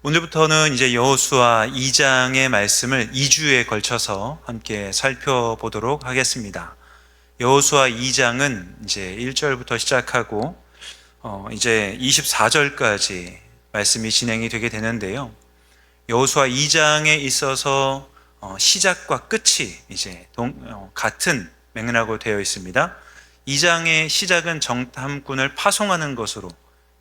오늘부터는 이제 여호수아 2장의 말씀을 2주에 걸쳐서 함께 살펴보도록 하겠습니다. 여호수아 2장은 이제 1절부터 시작하고 이제 24절까지 말씀이 진행이 되게 되는데요. 여호수아 2장에 있어서 시작과 끝이 이제 같은 맥락으로 되어 있습니다. 2장의 시작은 정탐꾼을 파송하는 것으로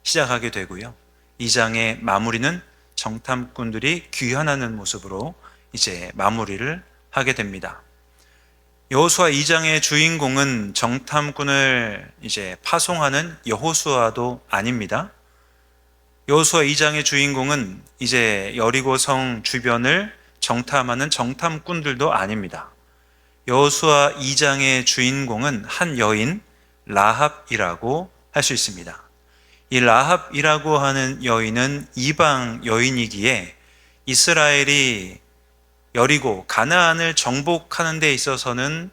시작하게 되고요. 2장의 마무리는 정탐꾼들이 귀환하는 모습으로 이제 마무리를 하게 됩니다. 여호수아 2장의 주인공은 정탐꾼을 이제 파송하는 여호수아도 아닙니다. 여호수아 2장의 주인공은 이제 여리고성 주변을 정탐하는 정탐꾼들도 아닙니다. 여호수아 2장의 주인공은 한 여인 라합이라고 할 수 있습니다. 이 라합이라고 하는 여인은 이방 여인이기에 이스라엘이 여리고 가나안을 정복하는 데 있어서는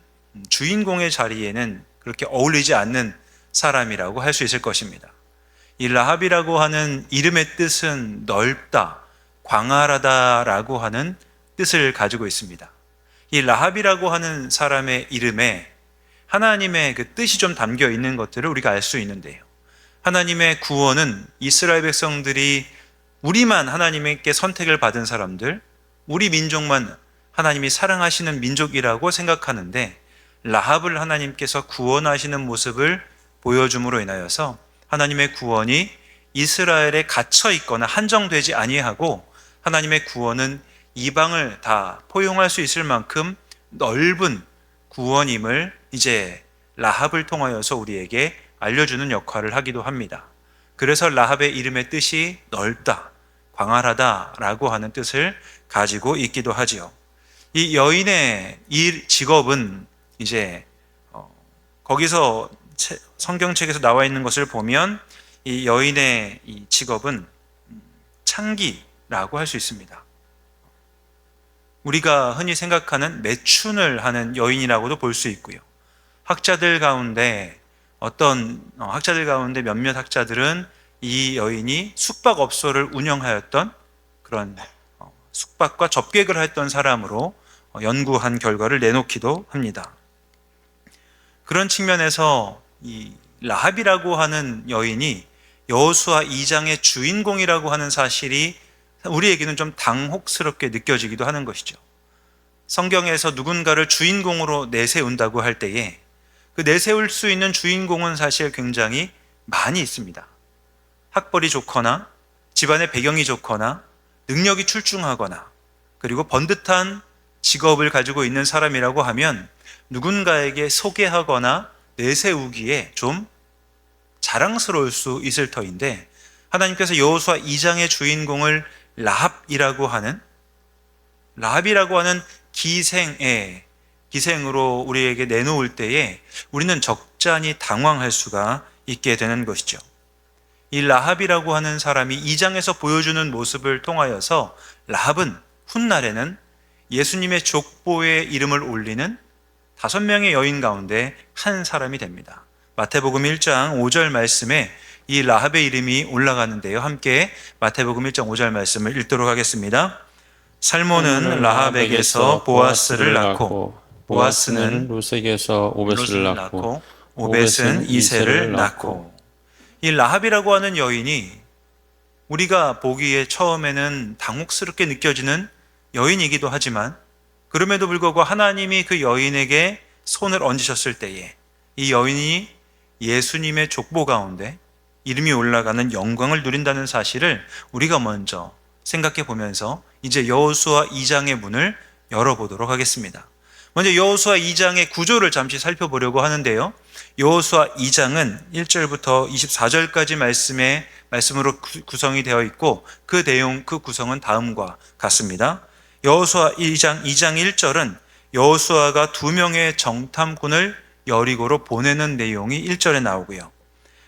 주인공의 자리에는 그렇게 어울리지 않는 사람이라고 할 수 있을 것입니다. 이 라합이라고 하는 이름의 뜻은 넓다, 광활하다라고 하는 뜻을 가지고 있습니다. 이 라합이라고 하는 사람의 이름에 하나님의 그 뜻이 좀 담겨 있는 것들을 우리가 알 수 있는데요. 하나님의 구원은 이스라엘 백성들이 우리만 하나님께 선택을 받은 사람들, 우리 민족만 하나님이 사랑하시는 민족이라고 생각하는데 라합을 하나님께서 구원하시는 모습을 보여줌으로 인하여서 하나님의 구원이 이스라엘에 갇혀 있거나 한정되지 아니하고 하나님의 구원은 이방을 다 포용할 수 있을 만큼 넓은 구원임을 이제 라합을 통하여서 우리에게 알려주는 역할을 하기도 합니다. 그래서 라합의 이름의 뜻이 넓다, 광활하다라고 하는 뜻을 가지고 있기도 하지요. 이 여인의 직업은 이제 거기서 성경책에서 나와 있는 것을 보면 이 여인의 이 직업은 창기라고 할 수 있습니다. 우리가 흔히 생각하는 매춘을 하는 여인이라고도 볼 수 있고요. 학자들 가운데 몇몇 학자들은 이 여인이 숙박업소를 운영하였던 그런 숙박과 접객을 했던 사람으로 연구한 결과를 내놓기도 합니다. 그런 측면에서 이 라합이라고 하는 여인이 여호수아 2장의 주인공이라고 하는 사실이 우리에게는 좀 당혹스럽게 느껴지기도 하는 것이죠. 성경에서 누군가를 주인공으로 내세운다고 할 때에 그 내세울 수 있는 주인공은 사실 굉장히 많이 있습니다. 학벌이 좋거나 집안의 배경이 좋거나 능력이 출중하거나 그리고 번듯한 직업을 가지고 있는 사람이라고 하면 누군가에게 소개하거나 내세우기에 좀 자랑스러울 수 있을 터인데 하나님께서 여호수아 2장의 주인공을 라합이라고 하는 기생으로 우리에게 내놓을 때에 우리는 적잖이 당황할 수가 있게 되는 것이죠. 이 라합이라고 하는 사람이 2장에서 보여주는 모습을 통하여서 라합은 훗날에는 예수님의 족보에 이름을 올리는 5명의 여인 가운데 한 사람이 됩니다. 마태복음 1장 5절 말씀에 이 라합의 이름이 올라가는데요. 함께 마태복음 1장 5절 말씀을 읽도록 하겠습니다. 살몬은 라합에게서 보아스를 낳고 보아스는 루색에서 오벳을 낳고 오벳은 이새를 낳고. 이 라합이라고 하는 여인이 우리가 보기에 처음에는 당혹스럽게 느껴지는 여인이기도 하지만 그럼에도 불구하고 하나님이 그 여인에게 손을 얹으셨을 때에 이 여인이 예수님의 족보 가운데 이름이 올라가는 영광을 누린다는 사실을 우리가 먼저 생각해 보면서 이제 여호수아 2장의 문을 열어보도록 하겠습니다. 먼저 여호수아 2장의 구조를 잠시 살펴보려고 하는데요. 여호수아 2장은 1절부터 24절까지 말씀으로 구성이 되어 있고 그 내용, 그 구성은 다음과 같습니다. 여호수아 2장 1절은 여호수아가 2명의 정탐꾼을 여리고로 보내는 내용이 1절에 나오고요.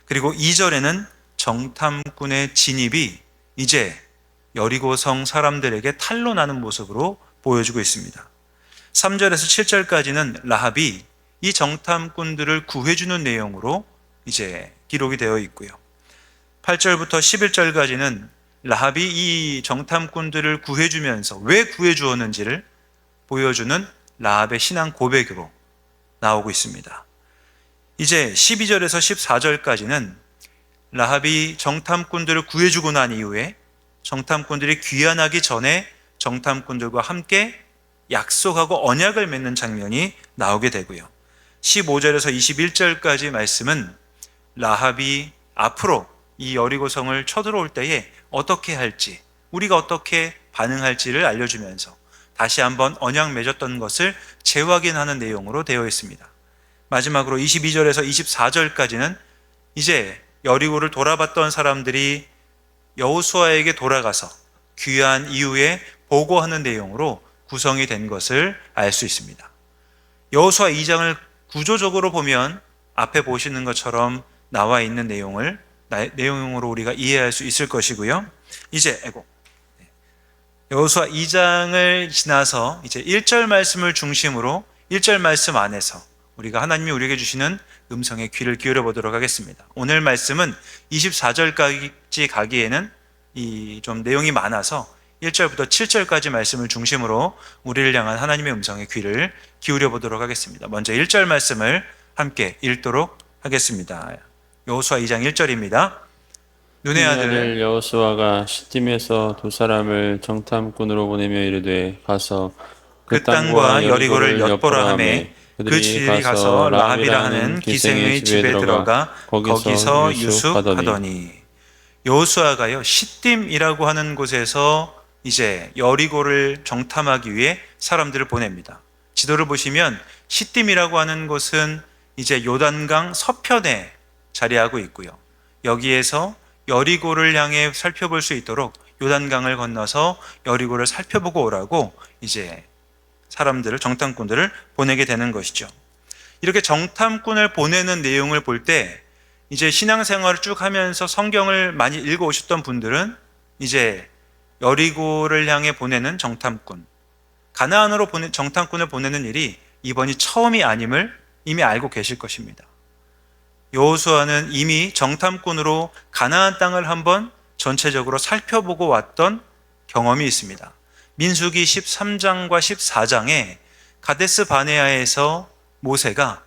그리고 2절에는 정탐꾼의 진입이 이제 여리고성 사람들에게 탄로나는 모습으로 보여주고 있습니다. 3절에서 7절까지는 라합이 이 정탐꾼들을 구해주는 내용으로 이제 기록이 되어 있고요. 8절부터 11절까지는 라합이 이 정탐꾼들을 구해주면서 왜 구해주었는지를 보여주는 라합의 신앙 고백으로 나오고 있습니다. 이제 12절에서 14절까지는 라합이 정탐꾼들을 구해주고 난 이후에 정탐꾼들이 귀환하기 전에 정탐꾼들과 함께 약속하고 언약을 맺는 장면이 나오게 되고요. 15절에서 21절까지 말씀은 라합이 앞으로 이 여리고성을 쳐들어올 때에 어떻게 할지, 우리가 어떻게 반응할지를 알려주면서 다시 한번 언약 맺었던 것을 재확인하는 내용으로 되어 있습니다. 마지막으로 22절에서 24절까지는 이제 여리고를 돌아봤던 사람들이 여호수아에게 돌아가서 귀환 이후에 보고하는 내용으로 구성이 된 것을 알 수 있습니다. 여호수아 2장을 구조적으로 보면 앞에 보시는 것처럼 나와 있는 내용으로 우리가 이해할 수 있을 것이고요. 이제 여호수아 2장을 지나서 이제 1절 말씀을 중심으로 1절 말씀 안에서 우리가 하나님이 우리에게 주시는 음성의 귀를 기울여 보도록 하겠습니다. 오늘 말씀은 24절까지 가기에는 좀 내용이 많아서 1절부터 7절까지 말씀을 중심으로 우리를 향한 하나님의 음성의 귀를 기울여 보도록 하겠습니다. 먼저 1절 말씀을 함께 읽도록 하겠습니다. 여호수아 2장 1절입니다. 눈의 아들 여호수아가 시딤에서 두 사람을 정탐꾼으로 보내며 이르되 가서 그 땅과 여리고를 엿보라 하매 그들이 가서 라합이라 하는 기생의 집에 들어가 거기서 유숙하더니. 여호수아가요 시딤이라고 하는 곳에서 이제 여리고를 정탐하기 위해 사람들을 보냅니다. 지도를 보시면 시딤이라고 하는 곳은 이제 요단강 서편에 자리하고 있고요. 여기에서 여리고를 향해 살펴볼 수 있도록 요단강을 건너서 여리고를 살펴보고 오라고 이제 사람들을, 정탐꾼들을 보내게 되는 것이죠. 이렇게 정탐꾼을 보내는 내용을 볼 때 이제 신앙생활을 쭉 하면서 성경을 많이 읽어 오셨던 분들은 이제 여리고를 향해 보내는 정탐꾼, 가나안으로 정탐꾼을 보내는 일이 이번이 처음이 아님을 이미 알고 계실 것입니다. 여호수아는 이미 정탐꾼으로 가나안 땅을 한번 전체적으로 살펴보고 왔던 경험이 있습니다. 민수기 13장과 14장에 가데스 바네아에서 모세가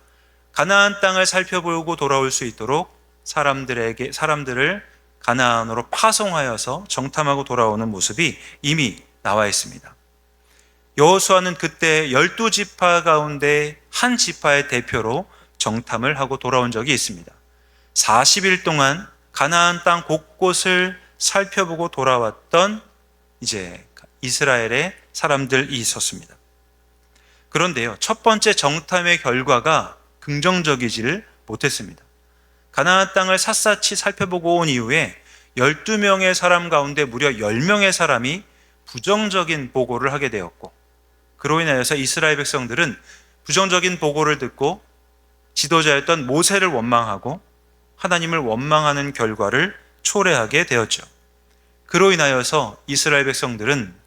가나안 땅을 살펴보고 돌아올 수 있도록 사람들을 가나안으로 파송하여서 정탐하고 돌아오는 모습이 이미 나와 있습니다. 여호수아는 그때 12지파 가운데 한 지파의 대표로 정탐을 하고 돌아온 적이 있습니다. 40일 동안 가나안 땅 곳곳을 살펴보고 돌아왔던 이제 이스라엘의 사람들이 있었습니다. 그런데요, 첫 번째 정탐의 결과가 긍정적이지를 못했습니다. 가나안 땅을 샅샅이 살펴보고 온 이후에 12명의 사람 가운데 무려 10명의 사람이 부정적인 보고를 하게 되었고, 그로 인하여서 이스라엘 백성들은 부정적인 보고를 듣고 지도자였던 모세를 원망하고 하나님을 원망하는 결과를 초래하게 되었죠. 그로 인하여서 이스라엘 백성들은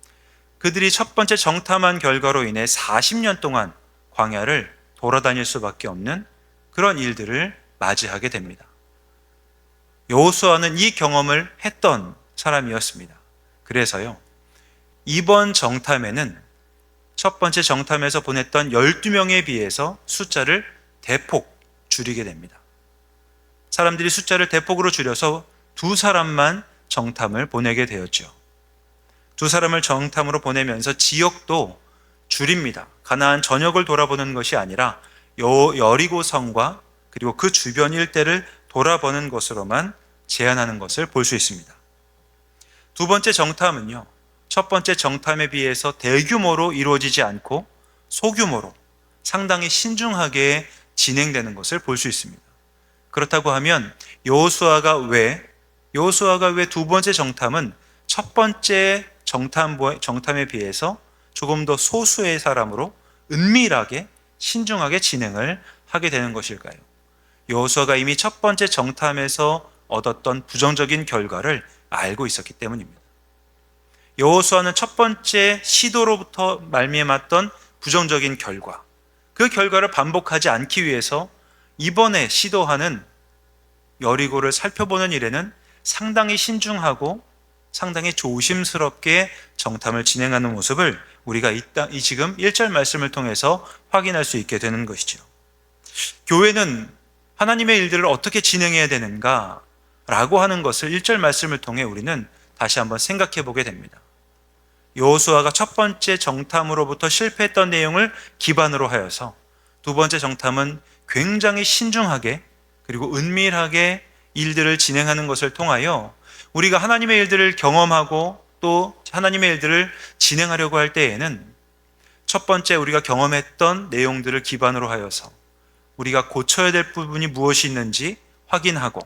그들이 첫 번째 정탐한 결과로 인해 40년 동안 광야를 돌아다닐 수밖에 없는 그런 일들을 맞이하게 됩니다. 여호수아는 이 경험을 했던 사람이었습니다. 그래서요, 이번 정탐에는 첫 번째 정탐에서 보냈던 12명에 비해서 숫자를 대폭 줄이게 됩니다. 사람들이 숫자를 대폭으로 줄여서 두 사람만 정탐을 보내게 되었죠. 두 사람을 정탐으로 보내면서 지역도 줄입니다. 가나안 전역을 돌아보는 것이 아니라 여리고성과 그리고 그 주변 일대를 돌아보는 것으로만 제한하는 것을 볼 수 있습니다. 두 번째 정탐은요, 첫 번째 정탐에 비해서 대규모로 이루어지지 않고 소규모로 상당히 신중하게 진행되는 것을 볼 수 있습니다. 그렇다고 하면 여호수아가 왜 두 번째 정탐은 첫 번째 정탐에 비해서 조금 더 소수의 사람으로 은밀하게 신중하게 진행을 하게 되는 것일까요? 여호수아가 이미 첫 번째 정탐에서 얻었던 부정적인 결과를 알고 있었기 때문입니다. 여호수아는 첫 번째 시도로부터 말미암았던 부정적인 결과, 그 결과를 반복하지 않기 위해서 이번에 시도하는 여리고를 살펴보는 일에는 상당히 신중하고 상당히 조심스럽게 정탐을 진행하는 모습을 우리가 이 지금 1절 말씀을 통해서 확인할 수 있게 되는 것이죠. 교회는 하나님의 일들을 어떻게 진행해야 되는가 라고 하는 것을 1절 말씀을 통해 우리는 다시 한번 생각해 보게 됩니다. 여호수아가 첫 번째 정탐으로부터 실패했던 내용을 기반으로 하여서 두 번째 정탐은 굉장히 신중하게 그리고 은밀하게 일들을 진행하는 것을 통하여 우리가 하나님의 일들을 경험하고 또 하나님의 일들을 진행하려고 할 때에는 첫 번째 우리가 경험했던 내용들을 기반으로 하여서 우리가 고쳐야 될 부분이 무엇이 있는지 확인하고,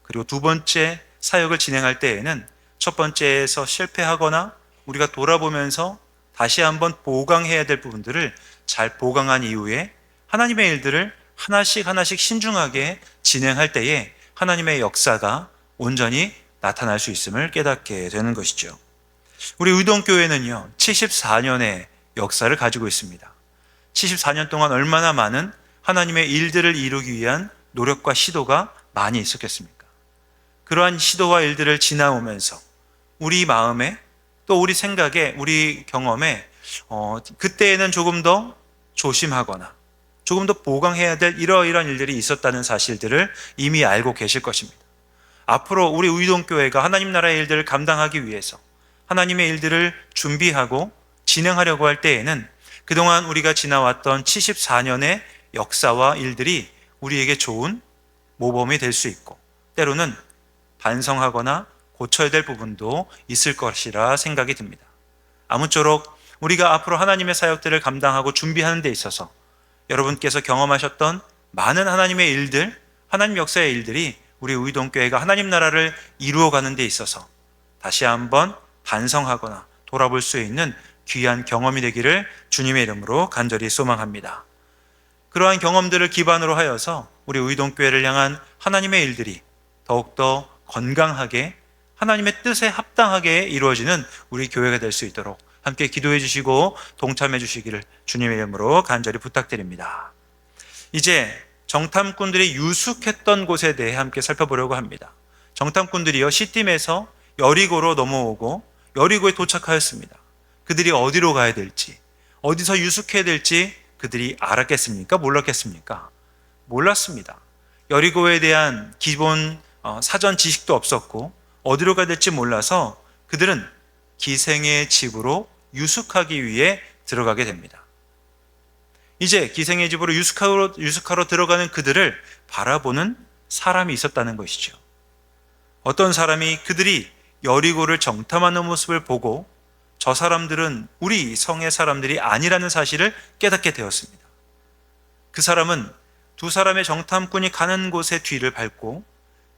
그리고 두 번째 사역을 진행할 때에는 첫 번째에서 실패하거나 우리가 돌아보면서 다시 한번 보강해야 될 부분들을 잘 보강한 이후에 하나님의 일들을 하나씩 신중하게 진행할 때에 하나님의 역사가 온전히 나타날 수 있음을 깨닫게 되는 것이죠. 우리 의동교회는요 74년의 역사를 가지고 있습니다. 74년 동안 얼마나 많은 하나님의 일들을 이루기 위한 노력과 시도가 많이 있었겠습니까? 그러한 시도와 일들을 지나오면서 우리 마음에 또 우리 생각에 우리 경험에 그때에는 조금 더 조심하거나 조금 더 보강해야 될 이러이러한 일들이 있었다는 사실들을 이미 알고 계실 것입니다. 앞으로 우리 의동교회가 하나님 나라의 일들을 감당하기 위해서 하나님의 일들을 준비하고 진행하려고 할 때에는 그동안 우리가 지나왔던 74년의 역사와 일들이 우리에게 좋은 모범이 될 수 있고 때로는 반성하거나 고쳐야 될 부분도 있을 것이라 생각이 듭니다. 아무쪼록 우리가 앞으로 하나님의 사역들을 감당하고 준비하는 데 있어서 여러분께서 경험하셨던 많은 하나님의 일들, 하나님 역사의 일들이 우리 의동교회가 하나님 나라를 이루어가는 데 있어서 다시 한번 반성하거나 돌아볼 수 있는 귀한 경험이 되기를 주님의 이름으로 간절히 소망합니다. 그러한 경험들을 기반으로 하여서 우리 의동교회를 향한 하나님의 일들이 더욱더 건강하게 하나님의 뜻에 합당하게 이루어지는 우리 교회가 될 수 있도록 함께 기도해 주시고 동참해 주시기를 주님의 이름으로 간절히 부탁드립니다. 이제 정탐꾼들이 유숙했던 곳에 대해 함께 살펴보려고 합니다. 정탐꾼들이요 시딤에서 여리고로 넘어오고 여리고에 도착하였습니다. 그들이 어디로 가야 될지, 어디서 유숙해야 될지 그들이 알았겠습니까? 몰랐겠습니까? 몰랐습니다. 여리고에 대한 기본 사전 지식도 없었고 어디로 가야 될지 몰라서 그들은 기생의 집으로 유숙하기 위해 들어가게 됩니다. 이제 기생의 집으로 유숙하러 들어가는 그들을 바라보는 사람이 있었다는 것이죠. 어떤 사람이 그들이 여리고를 정탐하는 모습을 보고 저 사람들은 우리 성의 사람들이 아니라는 사실을 깨닫게 되었습니다. 그 사람은 두 사람의 정탐꾼이 가는 곳의 뒤를 밟고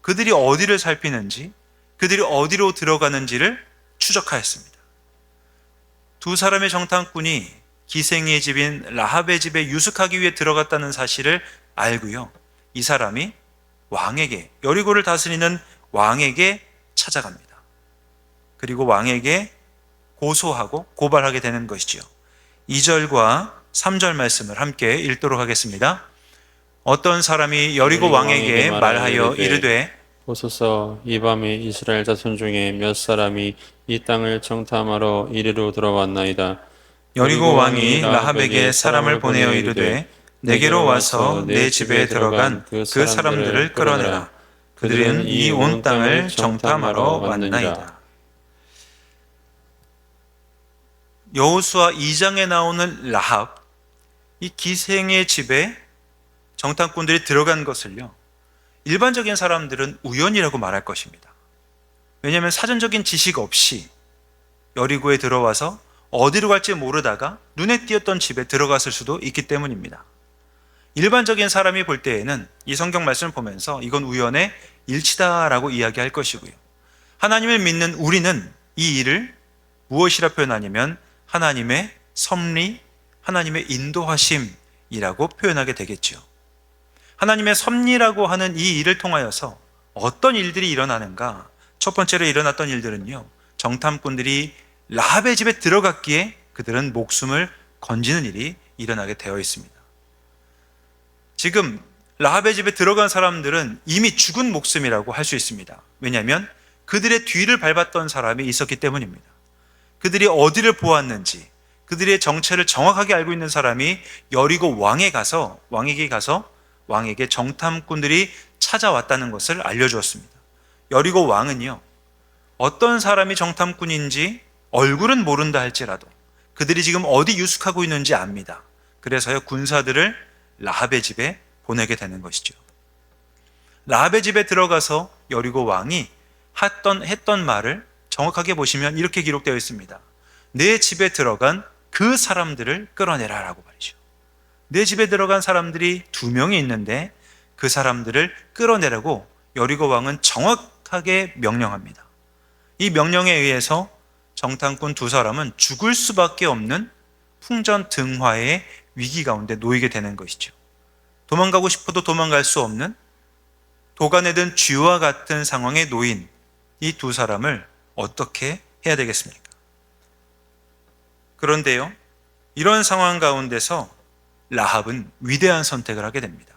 그들이 어디를 살피는지, 그들이 어디로 들어가는지를 추적하였습니다. 두 사람의 정탐꾼이 기생의 집인 라합의 집에 유숙하기 위해 들어갔다는 사실을 알고요. 이 사람이 왕에게, 여리고를 다스리는 왕에게 찾아갑니다. 그리고 왕에게 고소하고 고발하게 되는 것이지요. 2절과 3절 말씀을 함께 읽도록 하겠습니다. 어떤 사람이 여리고 왕에게 말하여 이르되 보소서, 이 밤에 이스라엘 자손 중에 몇 사람이 이 땅을 정탐하러 이리로 들어왔나이다. 여리고 왕이 라합에게 사람을 보내어 이르되 내게로 와서 내 집에 들어간 그 사람들을 끌어내라. 그들은 이 온 땅을 정탐하러 왔나이다. 여호수아 2장에 나오는 라합, 이 기생의 집에 정탐꾼들이 들어간 것을요, 일반적인 사람들은 우연이라고 말할 것입니다. 왜냐하면 사전적인 지식 없이 여리고에 들어와서 어디로 갈지 모르다가 눈에 띄었던 집에 들어갔을 수도 있기 때문입니다. 일반적인 사람이 볼 때에는 이 성경 말씀을 보면서 이건 우연의 일치다라고 이야기할 것이고요. 하나님을 믿는 우리는 이 일을 무엇이라 표현하냐면 하나님의 섭리, 하나님의 인도하심이라고 표현하게 되겠죠. 하나님의 섭리라고 하는 이 일을 통하여서 어떤 일들이 일어나는가? 첫 번째로 일어났던 일들은요, 정탐꾼들이 라합의 집에 들어갔기에 그들은 목숨을 건지는 일이 일어나게 되어 있습니다. 지금 라합의 집에 들어간 사람들은 이미 죽은 목숨이라고 할 수 있습니다. 왜냐하면 그들의 뒤를 밟았던 사람이 있었기 때문입니다. 그들이 어디를 보았는지, 그들의 정체를 정확하게 알고 있는 사람이 여리고 왕에게 가서 왕에게 정탐꾼들이 찾아왔다는 것을 알려주었습니다. 여리고 왕은요, 어떤 사람이 정탐꾼인지 얼굴은 모른다 할지라도 그들이 지금 어디 유숙하고 있는지 압니다. 그래서요, 군사들을 라합의 집에 보내게 되는 것이죠. 라합의 집에 들어가서 여리고 왕이 했던 말을 정확하게 보시면 이렇게 기록되어 있습니다. 내 집에 들어간 그 사람들을 끌어내라 라고 말이죠. 내 집에 들어간 사람들이 2명이 있는데 그 사람들을 끌어내라고 여리고 왕은 정확하게 명령합니다. 이 명령에 의해서 정탐꾼 2사람은 죽을 수밖에 없는 풍전등화의 위기 가운데 놓이게 되는 것이죠. 도망가고 싶어도 도망갈 수 없는 도간에 든 쥐와 같은 상황에 놓인 이 2사람을 어떻게 해야 되겠습니까? 그런데요, 이런 상황 가운데서 라합은 위대한 선택을 하게 됩니다.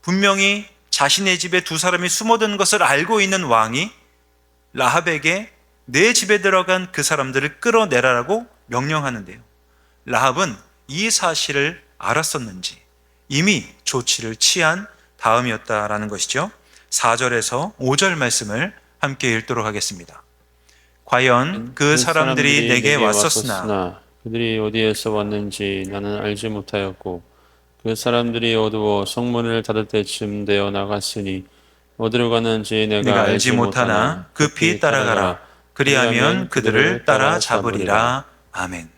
분명히 자신의 집에 2사람이 숨어든 것을 알고 있는 왕이 라합에게 내 집에 들어간 그 사람들을 끌어내라라고 명령하는데요, 라합은 이 사실을 알았었는지 이미 조치를 취한 다음이었다라는 것이죠. 4절에서 5절 말씀을 함께 읽도록 하겠습니다. 과연 그 사람들이 내게 왔었으나 그들이 어디에서 왔는지 나는 알지 못하였고 그 사람들이 어두워 성문을 닫을 때쯤 되어 나갔으니 어디로 가는지 내가 알지 못하나 급히 따라가라. 그리하면 그들을 따라 잡으리라. 아멘.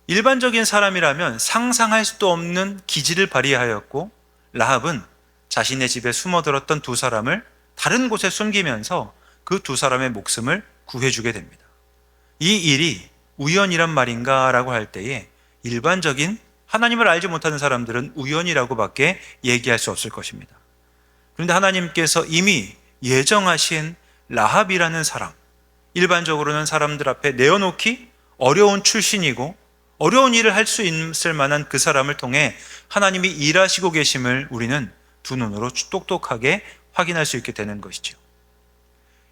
일반적인 사람이라면 상상할 수도 없는 기지를 발휘하였고, 라합은 자신의 집에 숨어들었던 2사람을 다른 곳에 숨기면서 그 2사람의 목숨을 구해주게 됩니다. 이 일이 우연이란 말인가 라고 할 때에 일반적인 하나님을 알지 못하는 사람들은 우연이라고밖에 얘기할 수 없을 것입니다. 그런데 하나님께서 이미 예정하신 라합이라는 사람, 일반적으로는 사람들 앞에 내어놓기 어려운 출신이고 어려운 일을 할 수 있을 만한 그 사람을 통해 하나님이 일하시고 계심을 우리는 2눈으로 똑똑하게 확인할 수 있게 되는 것이죠.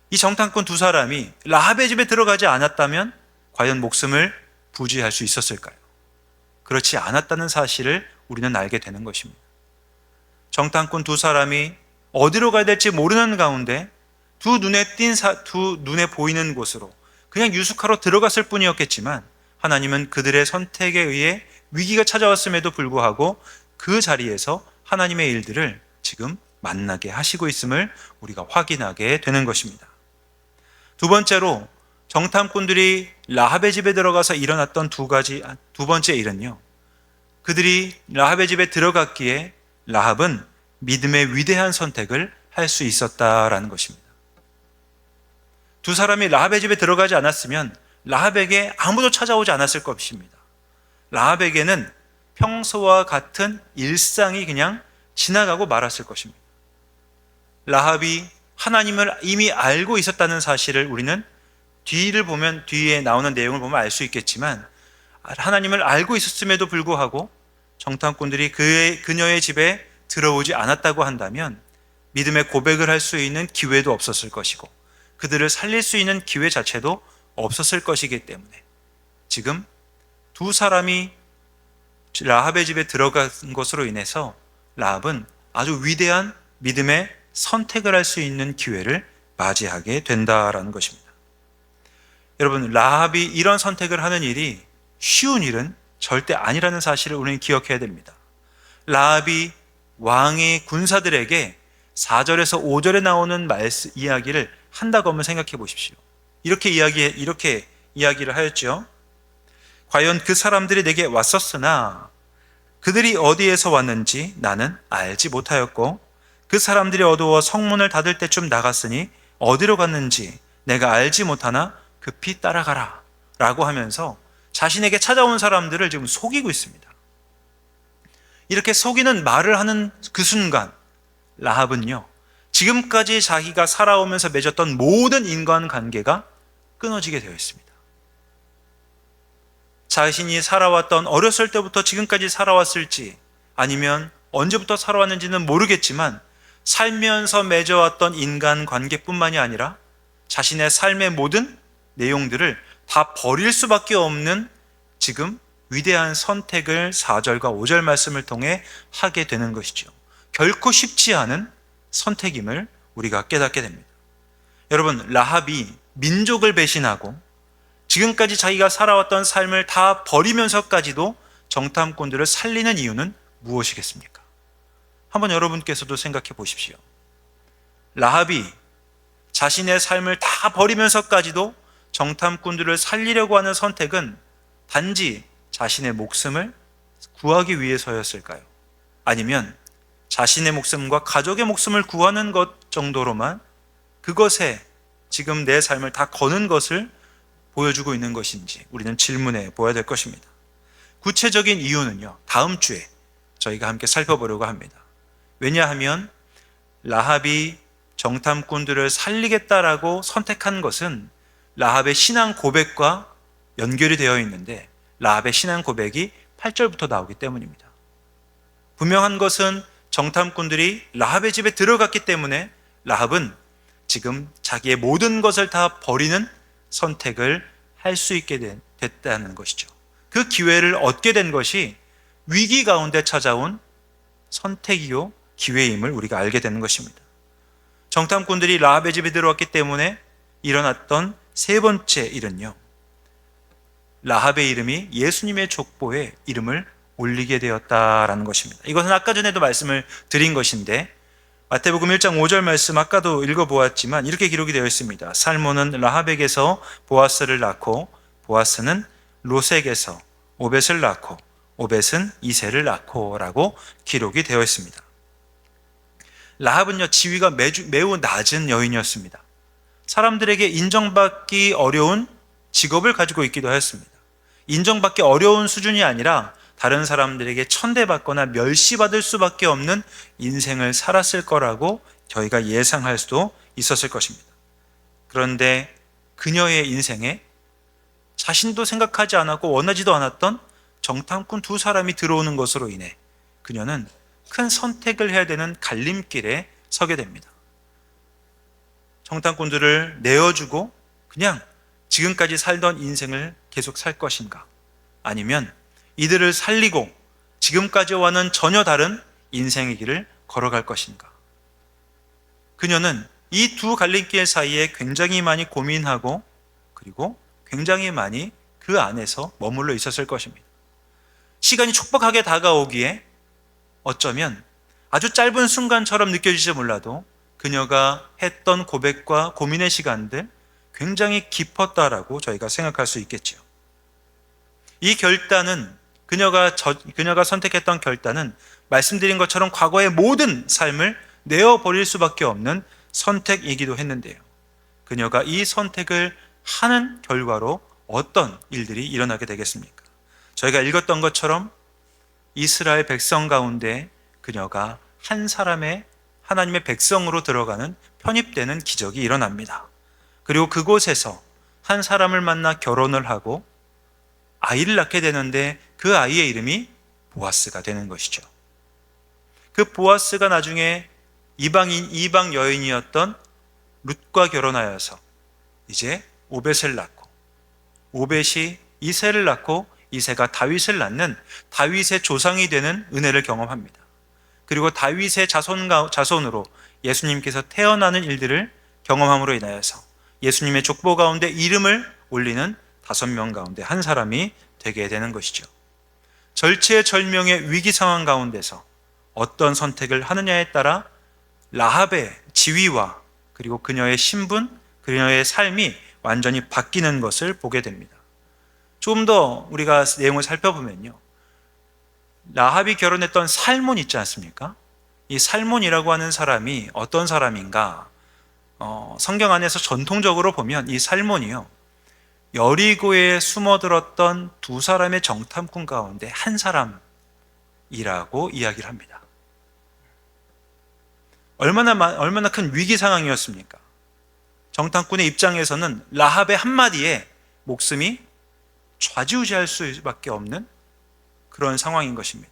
이 정탐꾼 2사람이 라합의 집에 들어가지 않았다면 과연 목숨을 부지할 수 있었을까요? 그렇지 않았다는 사실을 우리는 알게 되는 것입니다. 정탐꾼 2사람이 어디로 가야 될지 모르는 가운데 두 눈에 보이는 곳으로 그냥 유숙하러 들어갔을 뿐이었겠지만, 하나님은 그들의 선택에 의해 위기가 찾아왔음에도 불구하고 그 자리에서 하나님의 일들을 지금 만나게 하시고 있음을 우리가 확인하게 되는 것입니다. 2번째로 정탐꾼들이 라합의 집에 들어가서 일어났던 두 번째 일은요, 그들이 라합의 집에 들어갔기에 라합은 믿음의 위대한 선택을 할 수 있었다라는 것입니다. 2사람이 라합의 집에 들어가지 않았으면 라합에게 아무도 찾아오지 않았을 것입니다. 라합에게는 평소와 같은 일상이 그냥 지나가고 말았을 것입니다. 라합이 하나님을 이미 알고 있었다는 사실을 우리는 뒤에 나오는 내용을 보면 알 수 있겠지만, 하나님을 알고 있었음에도 불구하고 정탐꾼들이 그녀의 집에 들어오지 않았다고 한다면 믿음의 고백을 할 수 있는 기회도 없었을 것이고 그들을 살릴 수 있는 기회 자체도 없었을 것이기 때문에 지금 2사람이 라합의 집에 들어간 것으로 인해서 라합은 아주 위대한 믿음의 선택을 할 수 있는 기회를 맞이하게 된다라는 것입니다. 여러분, 라합이 이런 선택을 하는 일이 쉬운 일은 절대 아니라는 사실을 우리는 기억해야 됩니다. 라합이 왕의 군사들에게 4절에서 5절에 나오는 이야기를 한다고 한번 생각해 보십시오. 이렇게 이야기를 하였죠. 과연 그 사람들이 내게 왔었으나 그들이 어디에서 왔는지 나는 알지 못하였고 그 사람들이 어두워 성문을 닫을 때쯤 나갔으니 어디로 갔는지 내가 알지 못하나 급히 따라가라 라고 하면서 자신에게 찾아온 사람들을 지금 속이고 있습니다. 이렇게 속이는 말을 하는 그 순간 라합은요, 지금까지 자기가 살아오면서 맺었던 모든 인간관계가 끊어지게 되어 있습니다. 자신이 살아왔던 어렸을 때부터 지금까지 살아왔을지 아니면 언제부터 살아왔는지는 모르겠지만 살면서 맺어왔던 인간관계뿐만이 아니라 자신의 삶의 모든 내용들을 다 버릴 수밖에 없는 지금 위대한 선택을 4절과 5절 말씀을 통해 하게 되는 것이죠. 결코 쉽지 않은 선택임을 우리가 깨닫게 됩니다. 여러분, 라합이 민족을 배신하고 지금까지 자기가 살아왔던 삶을 다 버리면서까지도 정탐꾼들을 살리는 이유는 무엇이겠습니까? 한번 여러분께서도 생각해 보십시오. 라합이 자신의 삶을 다 버리면서까지도 정탐꾼들을 살리려고 하는 선택은 단지 자신의 목숨을 구하기 위해서였을까요? 아니면 자신의 목숨과 가족의 목숨을 구하는 것 정도로만 그것에 지금 내 삶을 다 거는 것을 보여주고 있는 것인지 우리는 질문해 보아야 될 것입니다. 구체적인 이유는요, 다음 주에 저희가 함께 살펴보려고 합니다. 왜냐하면 라합이 정탐꾼들을 살리겠다라고 선택한 것은 라합의 신앙 고백과 연결이 되어 있는데 라합의 신앙 고백이 8절부터 나오기 때문입니다. 분명한 것은 정탐꾼들이 라합의 집에 들어갔기 때문에 라합은 지금 자기의 모든 것을 다 버리는 선택을 할 수 있게 됐다는 것이죠. 그 기회를 얻게 된 것이 위기 가운데 찾아온 선택이요 기회임을 우리가 알게 되는 것입니다. 정탐꾼들이 라합의 집에 들어왔기 때문에 일어났던 세 번째 일은요, 라합의 이름이 예수님의 족보에 이름을 올리게 되었다라는 것입니다. 이것은 아까 전에도 말씀을 드린 것인데 마태복음 1장 5절 말씀 아까도 읽어보았지만 이렇게 기록이 되어 있습니다. 살몬은 라합에게서 보아스를 낳고 보아스는 롯에게서 오벳을 낳고 오벳은 이새를 낳고 라고 기록이 되어 있습니다. 라합은요, 지위가 매우 낮은 여인이었습니다. 사람들에게 인정받기 어려운 직업을 가지고 있기도 하였습니다. 인정받기 어려운 수준이 아니라 다른 사람들에게 천대받거나 멸시받을 수밖에 없는 인생을 살았을 거라고 저희가 예상할 수도 있었을 것입니다. 그런데 그녀의 인생에 자신도 생각하지 않았고 원하지도 않았던 정탐꾼 두 사람이 들어오는 것으로 인해 그녀는 큰 선택을 해야 되는 갈림길에 서게 됩니다. 정탐꾼들을 내어주고 그냥 지금까지 살던 인생을 계속 살 것인가, 아니면 이들을 살리고 지금까지와는 전혀 다른 인생의 길을 걸어갈 것인가. 그녀는 이 두 갈림길 사이에 굉장히 많이 고민하고 그리고 굉장히 많이 그 안에서 머물러 있었을 것입니다. 시간이 촉박하게 다가오기에 어쩌면 아주 짧은 순간처럼 느껴질지 몰라도 그녀가 했던 고백과 고민의 시간들 굉장히 깊었다라고 저희가 생각할 수 있겠죠. 이 결단은 그녀가 선택했던 결단은 말씀드린 것처럼 과거의 모든 삶을 내어버릴 수밖에 없는 선택이기도 했는데요. 그녀가 이 선택을 하는 결과로 어떤 일들이 일어나게 되겠습니까? 저희가 읽었던 것처럼 이스라엘 백성 가운데 그녀가 한 사람의 하나님의 백성으로 들어가는 편입되는 기적이 일어납니다. 그리고 그곳에서 한 사람을 만나 결혼을 하고 아이를 낳게 되는데 그 아이의 이름이 보아스가 되는 것이죠. 그 보아스가 나중에 이방 여인이었던 룻과 결혼하여서 이제 오벳을 낳고 오벳이 이새를 낳고 이새가 다윗을 낳는 다윗의 조상이 되는 은혜를 경험합니다. 그리고 다윗의 자손으로 예수님께서 태어나는 일들을 경험함으로 인하여서 예수님의 족보 가운데 이름을 올리는 5명 가운데 한 사람이 되게 되는 것이죠. 절체절명의 위기 상황 가운데서 어떤 선택을 하느냐에 따라 라합의 지위와 그리고 그녀의 신분, 그녀의 삶이 완전히 바뀌는 것을 보게 됩니다. 좀 더 우리가 내용을 살펴보면요, 라합이 결혼했던 살몬 있지 않습니까? 이 살몬이라고 하는 사람이 어떤 사람인가? 성경 안에서 전통적으로 보면 이 살몬이요, 여리고에 숨어들었던 두 사람의 정탐꾼 가운데 한 사람이라고 이야기를 합니다. 얼마나 큰 위기 상황이었습니까? 정탐꾼의 입장에서는 라합의 한마디에 목숨이 좌지우지할 수밖에 없는 그런 상황인 것입니다.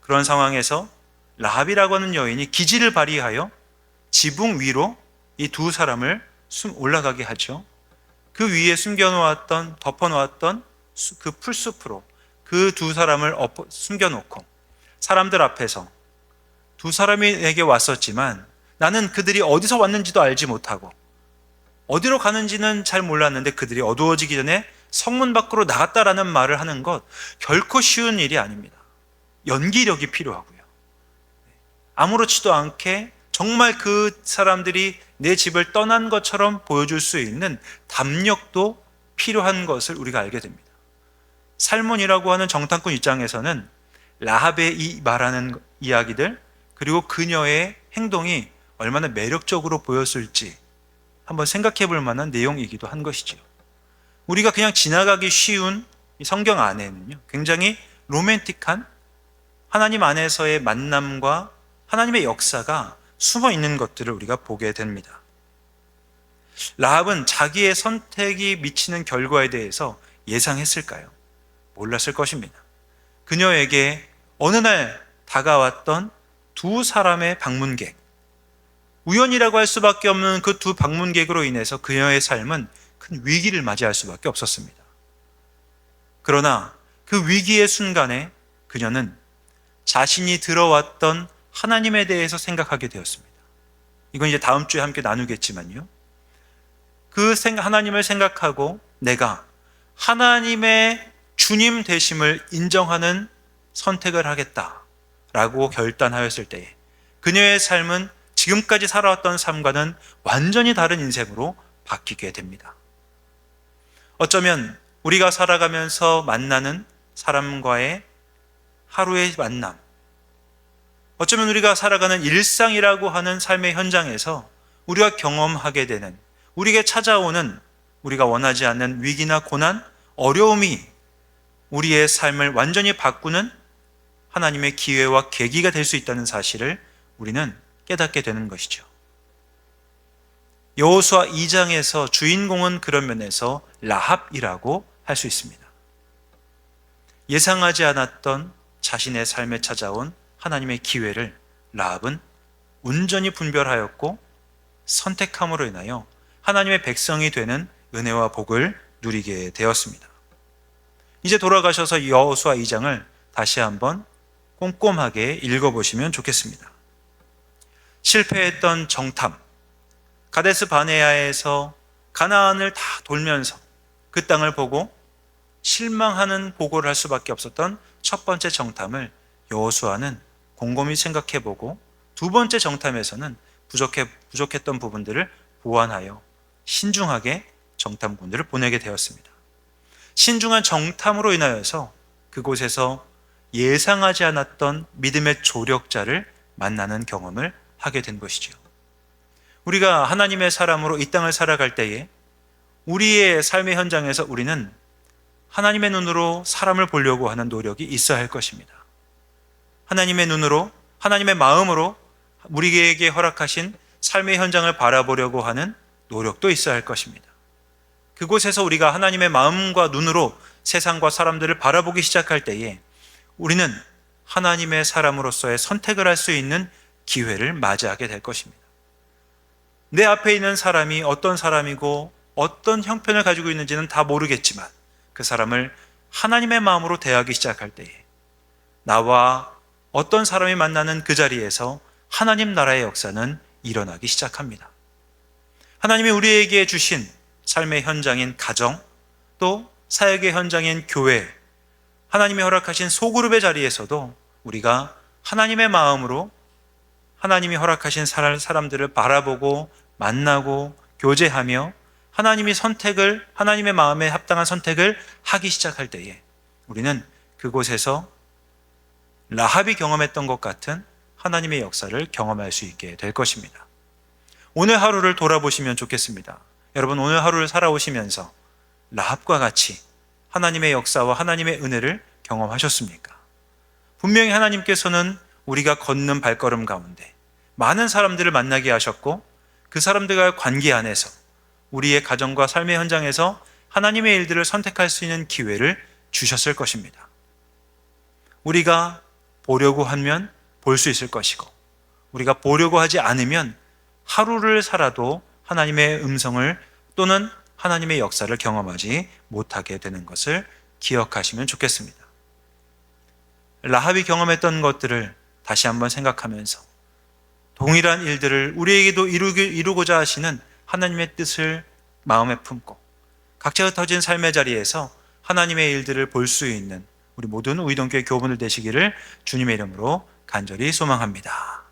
그런 상황에서 라합이라고 하는 여인이 기지를 발휘하여 지붕 위로 이 두 사람을 올라가게 하죠. 그 위에 숨겨놓았던, 덮어놓았던 그 풀숲으로 그 두 사람을 숨겨놓고 사람들 앞에서 두 사람이 내게 왔었지만 나는 그들이 어디서 왔는지도 알지 못하고 어디로 가는지는 잘 몰랐는데 그들이 어두워지기 전에 성문 밖으로 나갔다라는 말을 하는 것 결코 쉬운 일이 아닙니다. 연기력이 필요하고요. 아무렇지도 않게 정말 그 사람들이 내 집을 떠난 것처럼 보여줄 수 있는 담력도 필요한 것을 우리가 알게 됩니다. 살몬이라고 하는 정탐꾼 입장에서는 라합의 이 말하는 이야기들 그리고 그녀의 행동이 얼마나 매력적으로 보였을지 한번 생각해 볼 만한 내용이기도 한 것이죠. 우리가 그냥 지나가기 쉬운 이 성경 안에는요, 굉장히 로맨틱한 하나님 안에서의 만남과 하나님의 역사가 숨어 있는 것들을 우리가 보게 됩니다. 라합은 자기의 선택이 미치는 결과에 대해서 예상했을까요? 몰랐을 것입니다. 그녀에게 어느 날 다가왔던 두 사람의 방문객, 우연이라고 할 수밖에 없는 그 두 방문객으로 인해서 그녀의 삶은 큰 위기를 맞이할 수밖에 없었습니다. 그러나 그 위기의 순간에 그녀는 자신이 들어왔던 하나님에 대해서 생각하게 되었습니다. 이건 이제 다음 주에 함께 나누겠지만요. 그 하나님을 생각하고 내가 하나님의 주님 되심을 인정하는 선택을 하겠다라고 결단하였을 때에 그녀의 삶은 지금까지 살아왔던 삶과는 완전히 다른 인생으로 바뀌게 됩니다. 어쩌면 우리가 살아가면서 만나는 사람과의 하루의 만남, 어쩌면 우리가 살아가는 일상이라고 하는 삶의 현장에서 우리가 경험하게 되는, 우리에게 찾아오는 우리가 원하지 않는 위기나 고난, 어려움이 우리의 삶을 완전히 바꾸는 하나님의 기회와 계기가 될 수 있다는 사실을 우리는 깨닫게 되는 것이죠. 여호수아 2장에서 주인공은 그런 면에서 라합이라고 할 수 있습니다. 예상하지 않았던 자신의 삶에 찾아온 하나님의 기회를 라합은 온전히 분별하였고 선택함으로 인하여 하나님의 백성이 되는 은혜와 복을 누리게 되었습니다. 이제 돌아가셔서 여호수아 2장을 다시 한번 꼼꼼하게 읽어보시면 좋겠습니다. 실패했던 정탐, 가데스 바네아에서 가나안을 다 돌면서 그 땅을 보고 실망하는 보고를 할 수밖에 없었던 첫 번째 정탐을 여호수아는 곰곰이 생각해보고 두 번째 정탐에서는 부족했던 부분들을 보완하여 신중하게 정탐꾼들을 보내게 되었습니다. 신중한 정탐으로 인하여서 그곳에서 예상하지 않았던 믿음의 조력자를 만나는 경험을 하게 된 것이죠. 우리가 하나님의 사람으로 이 땅을 살아갈 때에 우리의 삶의 현장에서 우리는 하나님의 눈으로 사람을 보려고 하는 노력이 있어야 할 것입니다. 하나님의 눈으로, 하나님의 마음으로 우리에게 허락하신 삶의 현장을 바라보려고 하는 노력도 있어야 할 것입니다. 그곳에서 우리가 하나님의 마음과 눈으로 세상과 사람들을 바라보기 시작할 때에 우리는 하나님의 사람으로서의 선택을 할 수 있는 기회를 맞이하게 될 것입니다. 내 앞에 있는 사람이 어떤 사람이고 어떤 형편을 가지고 있는지는 다 모르겠지만 그 사람을 하나님의 마음으로 대하기 시작할 때에 나와 어떤 사람이 만나는 그 자리에서 하나님 나라의 역사는 일어나기 시작합니다. 하나님이 우리에게 주신 삶의 현장인 가정, 또 사역의 현장인 교회, 하나님이 허락하신 소그룹의 자리에서도 우리가 하나님의 마음으로 하나님이 허락하신 사람들을 바라보고 만나고 교제하며 하나님의 마음에 합당한 선택을 하기 시작할 때에 우리는 그곳에서 라합이 경험했던 것 같은 하나님의 역사를 경험할 수 있게 될 것입니다. 오늘 하루를 돌아보시면 좋겠습니다. 여러분, 오늘 하루를 살아오시면서 라합과 같이 하나님의 역사와 하나님의 은혜를 경험하셨습니까? 분명히 하나님께서는 우리가 걷는 발걸음 가운데 많은 사람들을 만나게 하셨고 그 사람들과의 관계 안에서 우리의 가정과 삶의 현장에서 하나님의 일들을 선택할 수 있는 기회를 주셨을 것입니다. 우리가 보려고 하면 볼 수 있을 것이고, 우리가 보려고 하지 않으면 하루를 살아도 하나님의 음성을 또는 하나님의 역사를 경험하지 못하게 되는 것을 기억하시면 좋겠습니다. 라합이 경험했던 것들을 다시 한번 생각하면서 동일한 일들을 우리에게도 이루고자 하시는 하나님의 뜻을 마음에 품고 각자 흩어진 삶의 자리에서 하나님의 일들을 볼 수 있는 우리 모든 우이동교회 교우분들 되시기를 주님의 이름으로 간절히 소망합니다.